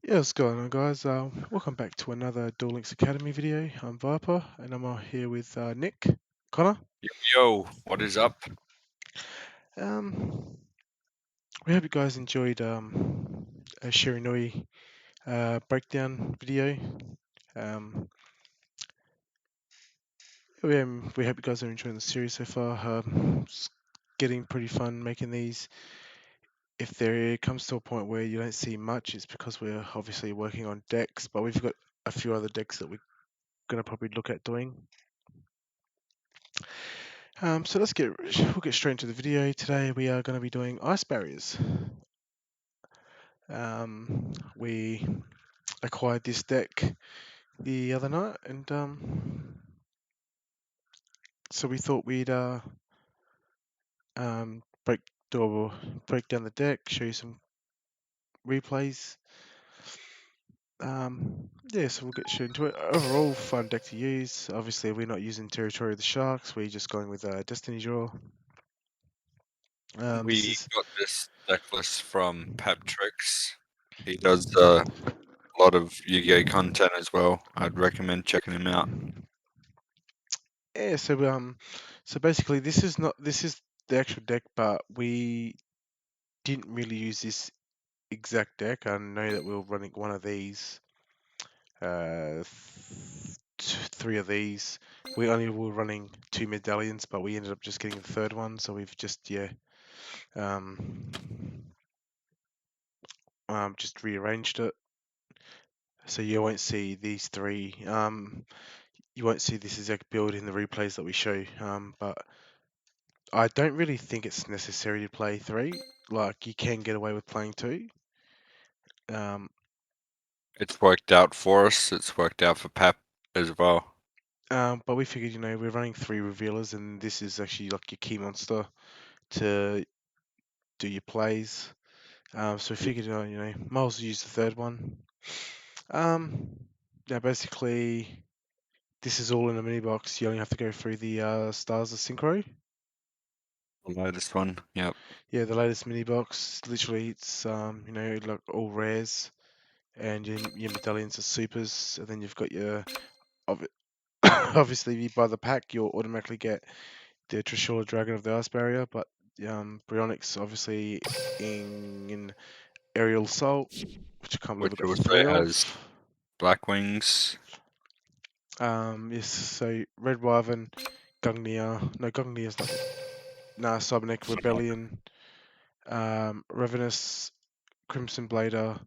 Yeah, what's going on, guys? Welcome back to another Duel Links Academy video. I'm Viper, and I'm here with Nick, Connor. Yo, what is up? Um, we hope you guys enjoyed a Shiranui breakdown video. Um, we hope you guys are enjoying the series so far. It's getting pretty fun making these. If there comes to a point where you don't see much, it's because we're obviously working on decks, but we've got a few other decks that we're going to probably look at doing. So we'll get straight into the video. Today we are going to be doing ice barriers. We acquired this deck the other night, and so we thought we'd um, break down the deck, show you some replays. Yeah, so we'll get straight into it. Overall, fun deck to use. Obviously, we're not using Territory of the Sharks. We're just going with Destiny Draw. This We is got this deck list from Pep Tricks. He does a lot of Yu-Gi-Oh content as well. I'd recommend checking him out. Yeah, so basically this is the actual deck, but we didn't really use this exact deck. I know that we were running one of these, three of these. We only were running two medallions, but we ended up just getting the third one. So we've um, just rearranged it. So you won't see these three. You won't see this exact build in the replays that we show. But I don't really think it's necessary to play three. Like you can get away with playing two. Um, It's worked out for us. It's worked out for Pep as well. but we figured, we're running three revealers, and this is actually like your key monster to do your plays. So we Yeah. figured, might as well use the third one. Um, yeah, basically, this is all in a mini box. You only have to go through the Stars of Synchro. The latest one. Yep. Yeah, the latest mini box. Literally, it's like all rares, and your medallions are supers, and then you've got your obviously, if you buy the pack, you'll automatically get the Trishula Dragon of the Ice Barrier, but Bryonyx obviously in Aerial Assault, which I can't believe I Which got also three has of. Black Wings. Yes, so Red Wyvern, Gungnir, no, Gungnir's not, nah, Cyberneck Rebellion, Ravenous, Crimson Blader.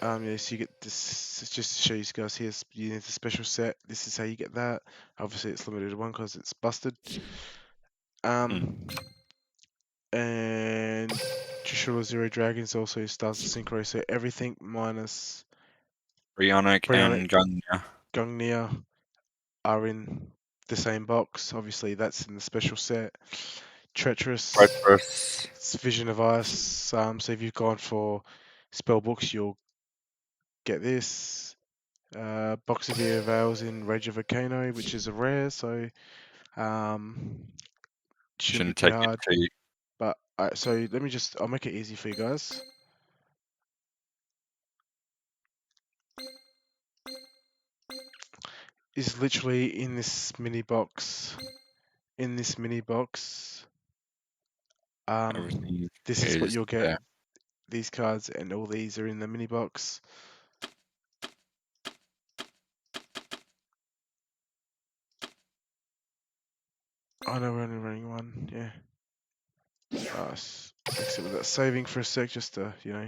Yeah, so you get this, it's just to show you guys here, you need the special set. This is how you get that. Obviously, it's limited to one because it's busted. Mm. Um, and Trishula Zero Dragons also starts the synchro, so everything minus Bionic Bryonic, and Gungnir. Gungnir are in the same box. Obviously, that's in the special set. Treacherous, Treacherous. it's Vision of Ice. So if you've gone for spell books, you'll get this. Box of Ear Veils in Rage of Volcano, which is a rare, so um, shouldn't be Shouldn't too take it hard. to you. But so I'll make it easy for you guys. Is literally in this mini box. In this mini box, Everything this is what is you'll get. there. These cards and all these are in the mini box. I know we're only running one. Yeah. Except with that saving for a sec, just to yeah.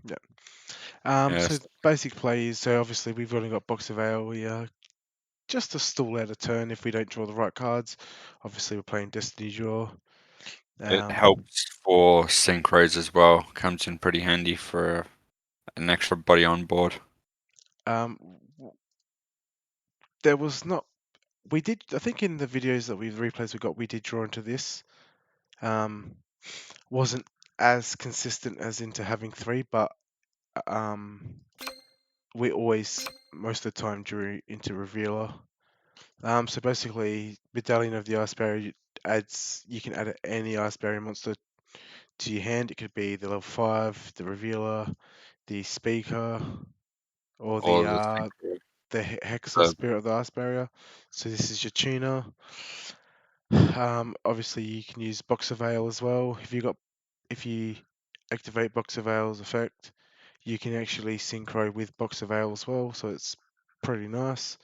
So Yes. basic plays. So obviously we've only got Box of Ale. We just to stall out a turn if we don't draw the right cards. Obviously we're playing Destiny Draw. It Um, helps for synchros as well. Comes in pretty handy for an extra body on board. um, there was not. We did. I think in the videos that replays we got, we did draw into this. Um, wasn't as consistent as into having three, but um, we always most of the time drew into Revealer. So basically, Medallion of the Ice Barrier adds. You can add any Ice Barrier monster to your hand. It could be the level 5, the revealer, the speaker, or or the synchro, the Hexa the Spirit of the Ice Barrier. So this is your tuner. Obviously you can use Box of Veil as well. If you activate Box of Veil's effect, you can actually synchro with Box of Veil as well, so it's pretty nice.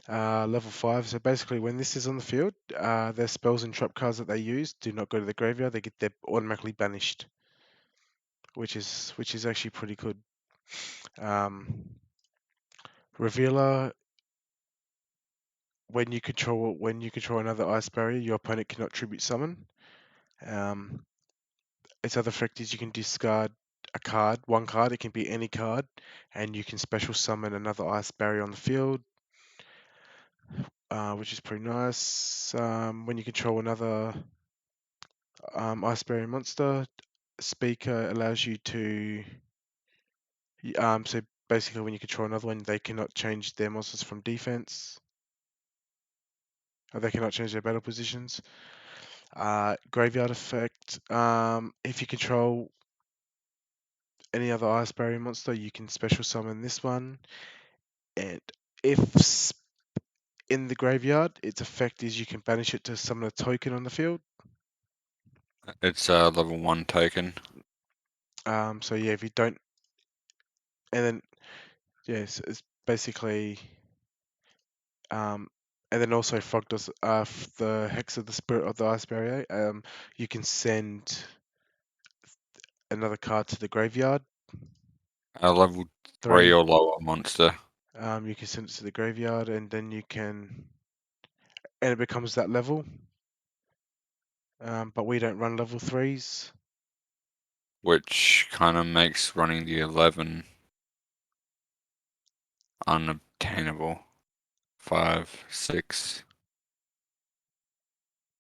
Level 5, so basically when this is on the field, their spells and trap cards that they use do not go to the graveyard, they're automatically banished, which is actually pretty good. Um, Revealer, when you control another ice barrier, your opponent cannot tribute summon. Um, its other effect is you can discard a card, one card, it can be any card, and you can special summon another ice barrier on the field, which is pretty nice. When you control another ice barrier monster, Speaker allows you to. So basically, when you control another one, they cannot change their monsters from defense. Or they cannot change their battle positions. Graveyard effect. If you control any other ice barrier monster, you can special summon this one. And if in the graveyard, its effect is you can banish it to summon a token on the field. it's a level 1 token, So yeah, if you don't, and then yes, it's basically um, and then also Frog does the Hex of the Spirit of the Ice Barrier. You can send another card to the graveyard. a level 3 Three. or lower monster, You can send it to the graveyard, and then and it becomes that level. But we don't run level 3s. which kind of makes running the 11 unobtainable. 5, 6,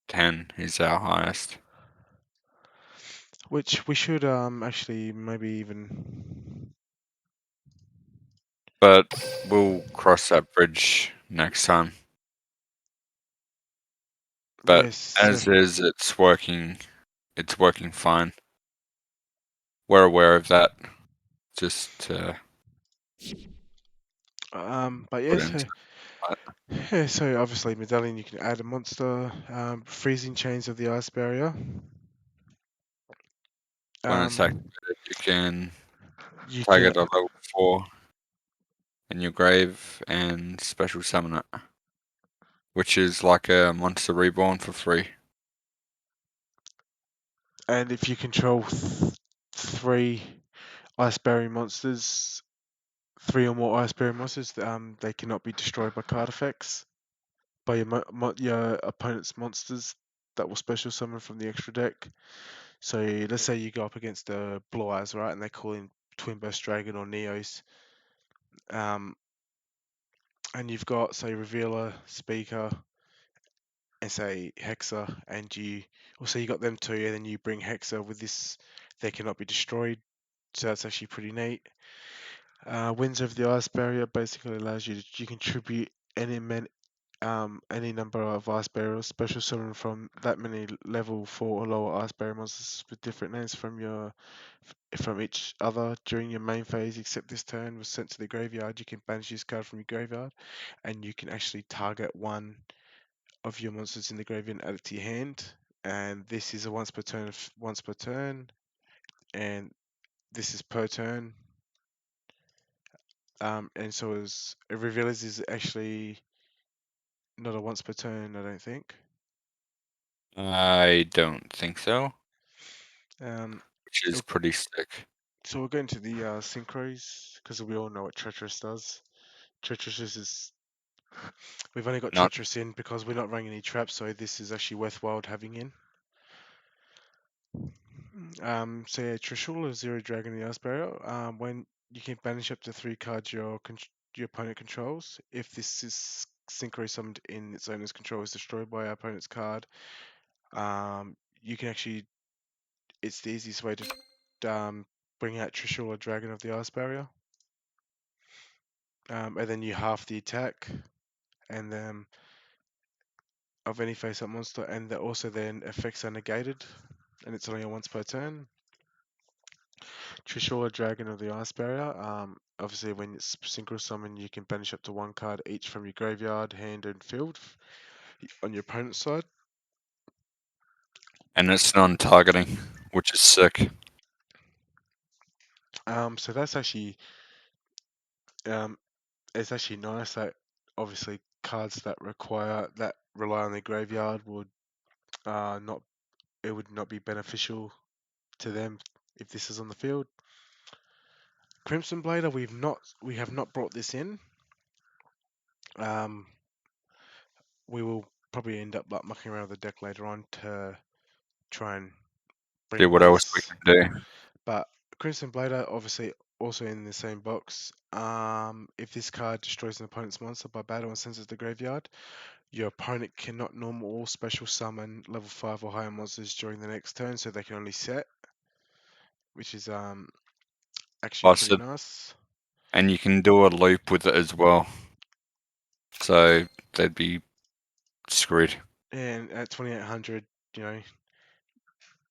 10 is our highest. Which we should actually maybe even. But we'll cross that bridge next time. But Yes. as is, it's working fine. We're aware of that. Just But put yes. into that. Yeah, so obviously medallion you can add a monster. Freezing chains of the ice barrier. When it's Um, activated, you can you can target a level 4 in your grave and special summon it, which is like a monster reborn for free. and if you control 3 ice barrier monsters, 3 or more ice barrier monsters, they cannot be destroyed by card effects by your opponent's monsters that will special summon from the extra deck. So let's say you go up against the Blue Eyes, right, and they call in Twin Burst Dragon or Neos. Um, and you've got say Revealer, Speaker, and say Hexa, and you got them two, and then you bring Hexa with this, they cannot be destroyed. So that's actually pretty neat. Winds of the Ice Barrier basically allows you contribute any number of ice barriers, special summon from that many level 4 or lower ice barrier monsters with different names from each other during your main phase, except this turn was sent to the graveyard. You can banish this card from your graveyard, and you can actually target one of your monsters in the graveyard and add it to your hand. And this is a once per turn, and this is per turn. And so is Revealers is actually not a once per turn, I don't think. I don't think so, Um, which is so pretty sick. so we'll go into the synchros because we all know what Treacherous does. Treacherous is we've only got Not Treacherous in because we're not running any traps, so this is actually worthwhile having in. So yeah, Trishul is Zero Dragon in the Ice Barrier. When you can banish up to 3 cards your opponent controls. If this is synchro summoned in its owner's control is destroyed by our opponent's card, you can actually it's the easiest way to bring out Trishul or Dragon of the Ice Barrier. And then you half the attack and of any face-up monster, and also then effects are negated. and it's only a once per turn. Trishula, Dragon of the Ice Barrier. Obviously, when it's synchro summon, you can banish up to one card each from your graveyard, hand, and field on your opponent's side. And it's non-targeting, which is sick. So that's actually um, it's actually nice that obviously cards that rely on the graveyard would not it would not be beneficial to them if this is on the field. Crimson Blader, we have not brought this in. Um, we will probably end up like mucking around with the deck later on to try and See bring what else we this. can do. But Crimson Blader, obviously, also in the same box. If this card destroys an opponent's monster by battle and sends it to the graveyard, your opponent cannot normal or special summon level 5 or higher monsters during the next turn, so they can only set, which is actually pretty Busted. nice. And you can do a loop with it as well. So they'd be screwed. And at 2800, you know,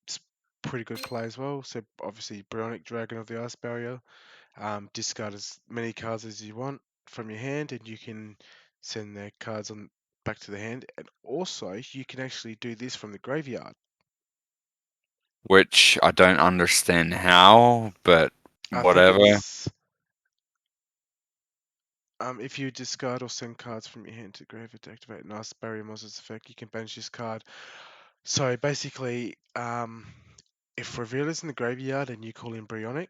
it's pretty good play as well. So obviously, Bionic Dragon of the Ice Barrier. Discard as many cards as you want from your hand, and you can send their cards on back to the hand. And also, you can actually do this from the graveyard. Which I don't understand how, but I think whatever. it's if you discard or send cards from your hand to the graveyard to activate an Ice Barrier monster's effect, you can banish this card. So basically, if Reveal is in the graveyard and you call in Brionic,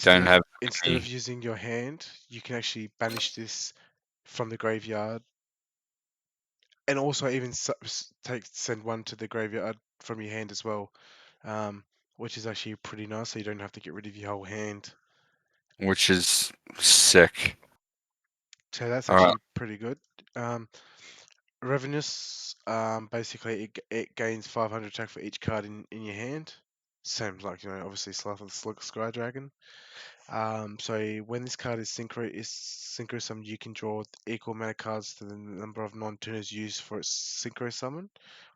Don't have instead of any. using your hand, you can actually banish this from the graveyard, and also even send one to the graveyard from your hand as well, um, which is actually pretty nice. So you don't have to get rid of your whole hand. Which is sick. So that's Alright, actually pretty good. Um, Revenus, basically it gains 500 attack for each card in your hand. Same like obviously Sloth of the Sky Dragon. So when this card is synchro summoned, you can draw equal amount of cards to the number of non-tuners used for its synchro summon,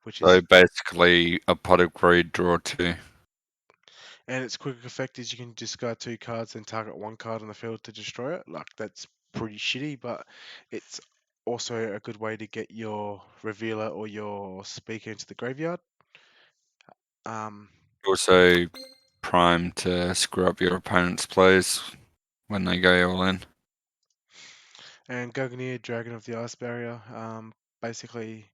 which so is basically a pot of greed draw 2. and its quick effect is you can discard two cards and target one card on the field to destroy it. Like that's pretty shitty, but it's also a good way to get your revealer or your speaker into the graveyard. Um, Also prime to screw up your opponent's plays when they go all in. and Guggnir, Dragon of the Ice Barrier. Basically,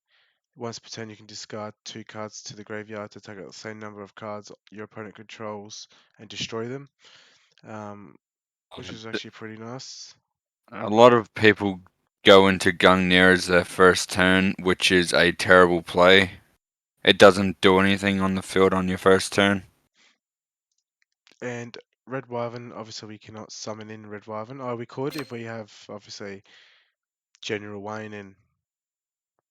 once per turn, you can discard two cards to the graveyard to take out the same number of cards your opponent controls and destroy them, which is Uh, actually pretty nice. A lot of people go into Gungnir as their first turn, which is a terrible play. It doesn't do anything on the field on your first turn. And Red Wyvern, obviously, we cannot summon in Red Wyvern. Oh, we could if we have obviously General Wayne and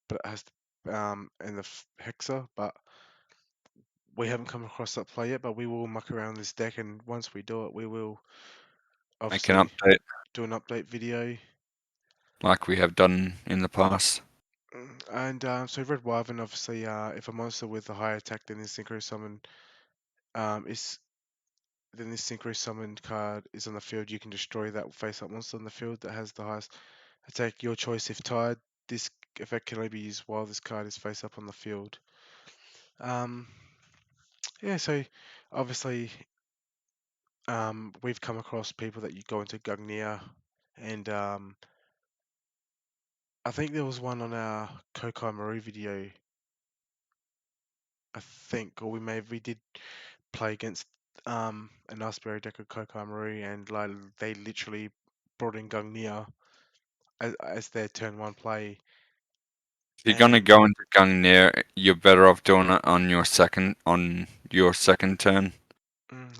but it has and the Hexer, but we haven't come across that play yet. But we will muck around this deck, and once we do it, we will Make an obviously update do an update video. like we have done in the past. And so Red Wyvern, obviously, if a monster with a higher attack than this synchro summon is then this synchro summoned card is on the field, you can destroy that face-up monster on the field that has the highest attack. Your choice if tied. This effect can only be used while this card is face-up on the field. Um, yeah, so obviously we've come across people that you go into Gugnia, and I think there was one on our Kokai Maru video. I think, or we did play against an Asbury deck of Kokai Maru, and like they literally brought in Gugnia as their turn one play, If you're gonna and go into Gungnir, you're better off doing it on your second turn.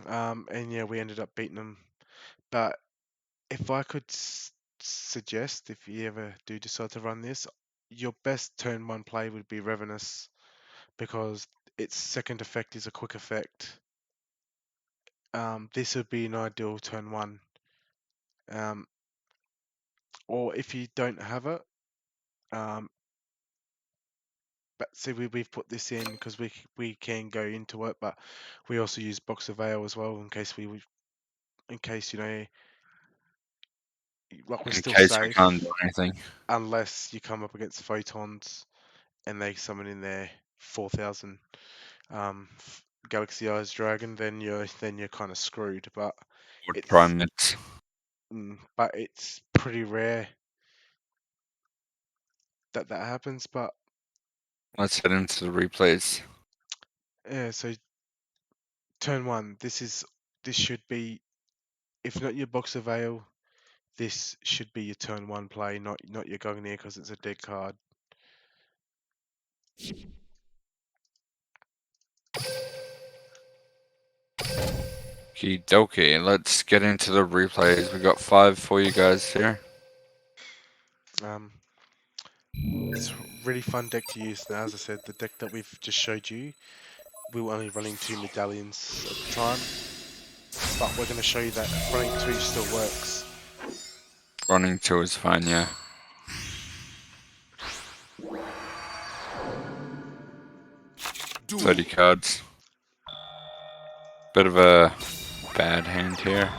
and yeah, we ended up beating them. But if I could suggest, if you ever do decide to run this, your best turn one play would be Revenus because its second effect is a quick effect. This would be an ideal turn one. Um, or if you don't have it, um, but see, we've put this in because we can go into it, but we also use Box of Ale as well in case in case like we're In still case we can't do safe anything. unless you come up against photons and they summon in their 4,000 Galaxy Eyes Dragon, then you're kind of screwed. Or It's primates. but it's pretty rare that that happens. But Let's head into the replays. yeah, so turn one. This should be, if not your Box of Ale, this should be your turn one play, not your Gungnir because it's a dead card. Okie dokie, let's get into the replays. We got 5 for you guys here. Um, it's a really fun deck to use. Now, as I said, the deck that we've just showed you, we were only running 2 medallions at the time, but we're going to show you that running 2 still works. Running 2 is fine, yeah. Duel. 30 cards. Bit of a bad hand here.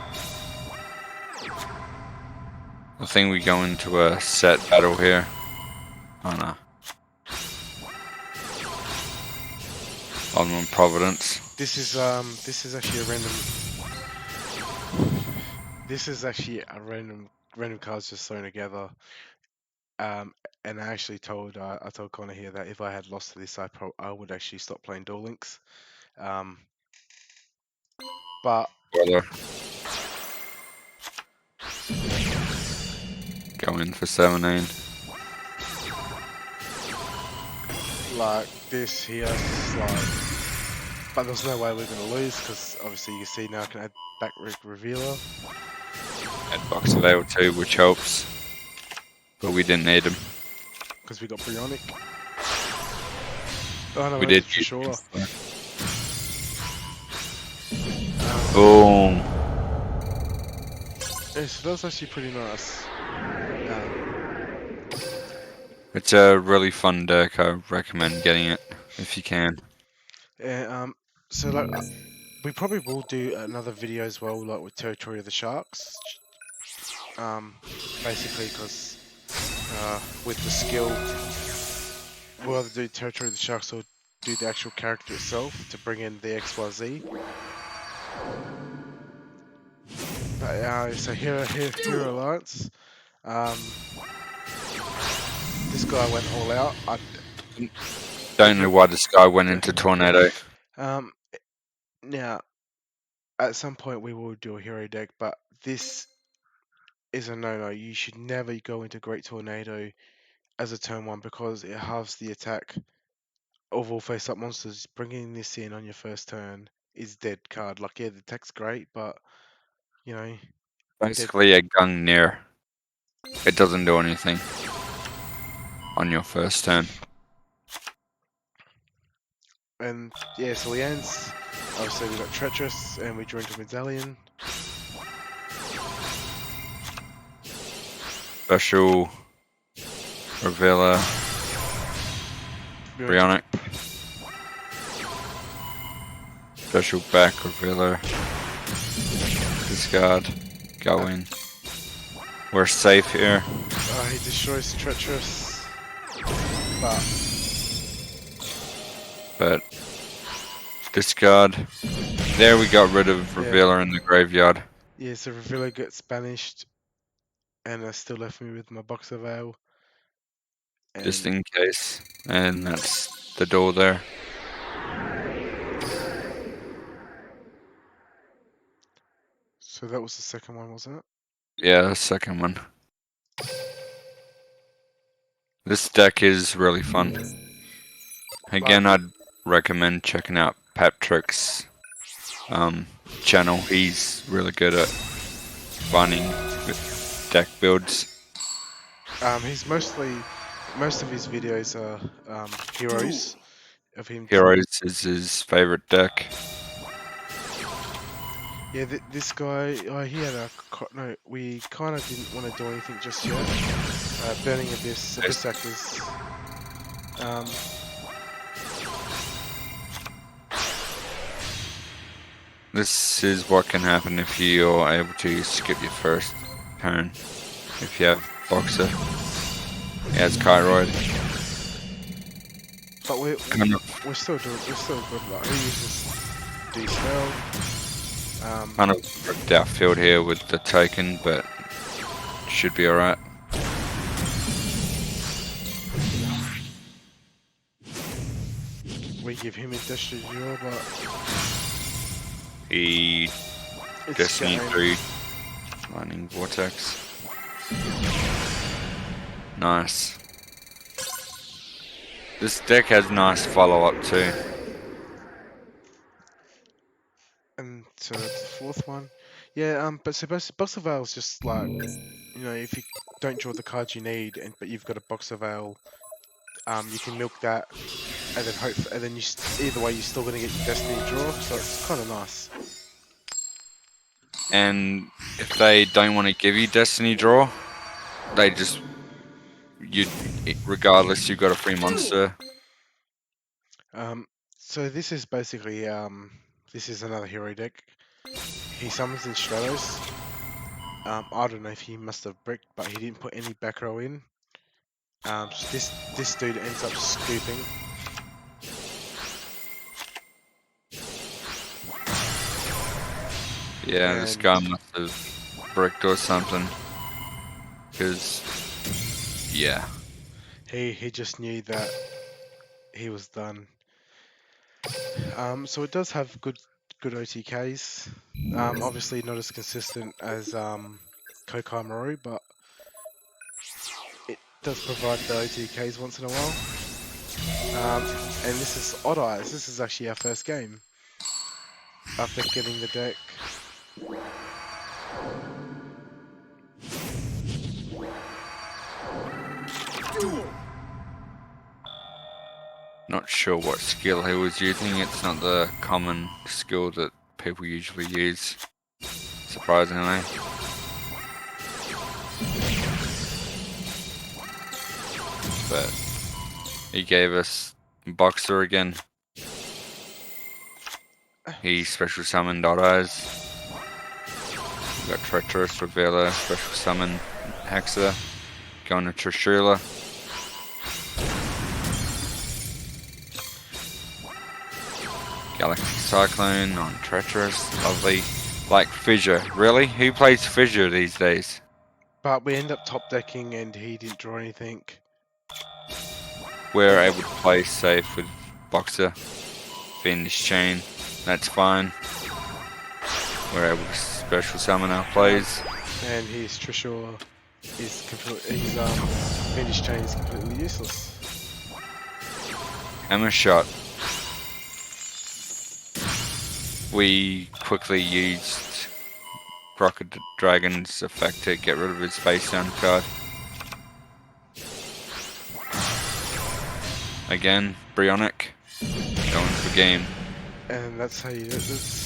I think we go into a set battle here. Oh no. On Providence. This is actually a random. This is actually a random cards just thrown together. And I told Connor here that if I had lost to this, I would actually stop playing Duel Links. But Brother. Go in for 17. like this here, but there's no way we're gonna lose because obviously you can see now I can add back revealer. At box of ale too, which helps. But we didn't need him. Because we got Brionic. Oh no, We we did for use sure. him. Boom. Yeah, so that's actually pretty nice. It's a really fun deck. I recommend getting it if you can. Yeah, so like we probably will do another video as well, like with Territory of the Sharks. Basically because with the skill, we'll either do Territory of the Sharks or do the actual character itself to bring in the XYZ. But so Hero Alliance. This guy went all out. Don't know why this guy went into Tornado. Um, now at some point we will do a hero deck, but this is a no-no. You should never go into Great Tornado as a turn one because it halves the attack of all face-up monsters. Bringing this in on your first turn is dead card. Like, yeah, the attack's great, but you know, dead. Basically a Gungnir. It doesn't do anything on your first turn. And yeah, so he ends. Obviously, we got Treacherous, and we drew into Medallion. Special Revealer. Brionic. Special back Revealer. Discard. Go in. We're safe here. He destroys Treacherous, But discard. There we got rid of Revealer in the graveyard. yeah, so Revealer gets banished, and I still left me with my Box of Ale. Just And in case. And that's the door there. so that was the second one, wasn't it? Yeah, the second one. This deck is really fun. Again, I'd recommend checking out Patrick's channel. He's really good at running deck builds. He's most of his videos are heroes of him. Heroes is his favorite deck. Yeah, this guy, he had no. We kind of didn't want to do anything just yet. Burning Abyss Actors. This is what can happen if you're able to skip your first turn. If you have Boxer, he has Kyroid. But we're Kind of, we're still good. Like he uses D-Spell. kind of ripped our field here with the token, but should be alright. We give him a Destiny draw, but He it's Destiny game. 3 Lightning Vortex. Nice. This deck has nice follow-up too. And so that's the fourth one. Yeah, but so Boxer Veil's just like, if you don't draw the cards you need, but you've got a Boxer Veil, you can milk that, and then either way you're still gonna get your Destiny draw, so it's kind of nice. And if they don't want to give you Destiny Draw, they just regardless you've got a free monster. So this is basically this is another hero deck. He summons in Stratos. I don't know if he must have bricked, but he didn't put any back row in. So this dude ends up scooping. Yeah, this And guy must have bricked or something. Because, yeah. he just knew that he was done. So it does have good OTKs. Obviously not as consistent as Kokai Maru, but it does provide the OTKs once in a while. And this is Odd Eyes. This is actually our first game after getting the deck. Duel. Not sure what skill he was using. It's not the common skill that people usually use, surprisingly. But he gave us Boxer again. He special summoned Odd Eyes. We got Treacherous, Revealer, special summon Hexa. Going to Trishula. Galaxy Cyclone on Treacherous. Lovely. Like Fissure. Really? Who plays Fissure these days? But we end up top decking and he didn't draw anything. We're able to play safe with Boxer. Finish Chain. That's fine. We're able to special summon our plays. And his Trishula is his Vintage Chain is completely useless. Hammer Shot. We quickly used Rocket Dragon's effect to get rid of his face down card. Again, Brionic. Going for game. And that's how you do it.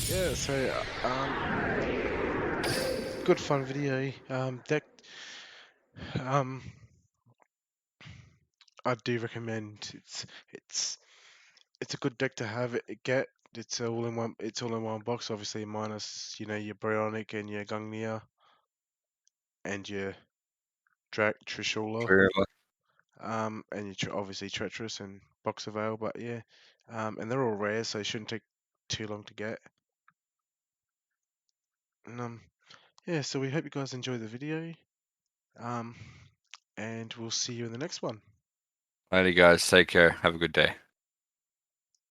Yeah, so good fun video. Deck I do recommend. It's a good deck to have it get. It's all in one box, obviously minus, your Brionic and your Gungnir and your Trishula. And you're obviously Treacherous and Boxer Veil, but yeah, and they're all rare, so it shouldn't take too long to get. And yeah, so we hope you guys enjoy the video, and we'll see you in the next one. Later, guys. Take care. Have a good day.